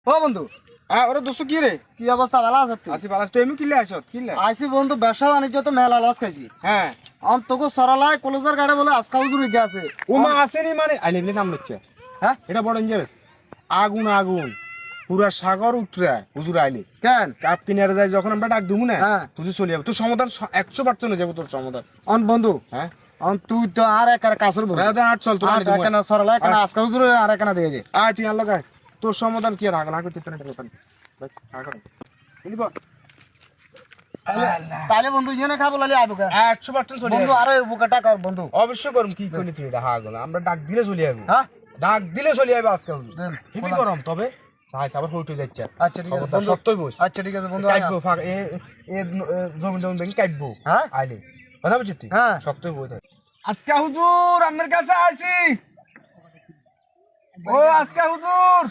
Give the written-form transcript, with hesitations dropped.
ও বন্ধু ওরা দোস্ত কি রে? কি অবস্থা? ভালো আছে? আছি ভালো। তুই এমনি কিনলে আসত কিনলে? আইসি বন্ধু, ব্যবসা বাণিজ্য তো মেলা লস খাইছি। হ্যাঁ তোকে সরালায় কলেজের গাড়ি বলে আজকাল দূরে গেছে। ওমা আসেনি মানে আইলে নাম লিখছে। হ্যাঁ এটা বড় ডেঞ্জারাস। আগুন আগুন পুরা সাগর উঠরে হুজুর আইলে কেন কাপ কিনারে যায় যখন আমরা ডাক দেবো না হ্যাঁ। হুজুর চলে যাবে। তোর সমাধান 100% হয়ে যাবে তোর সমাধান। বন্ধু হ্যাঁ তুই তো আর এক কাছের বন্ধু আট চল তোর কেন সরালায় কেন আজকাল হুজুর আর এক দিয়ে যায়। আয় তুই আল্লাহ গায় তোর সমাধান কি আর আগে না করতে পারে কথা তাহলে বন্ধু ইয়ে খাবো লালি আইবো 100% চলে বন্ধু। যাবে। আরে বুকাটা কর বন্ধু। অবশ্যই করুম কি করলি তুই এটা হা গেল আমরা ডাক দিলে চলে যাবে। হ্যাঁ ডাক দিলে চলে যাবে আজকে দেন। ঠিকই করম তবে চাই আবার হইতে যাচ্ছে। আচ্ছা ঠিক আছে বন্ধু। সত্যই বস আচ্ছা ঠিক আছে বন্ধু। কাটবো ফাঁক এ এ জমি জমি ব্যাংক কাটবো। হ্যাঁ আইলে কথা বুঝছিস তুই? হ্যাঁ সত্যই বই থাকে। আজকে হুজুর আপনার কাছে আইছি। ও আজকে হুজুর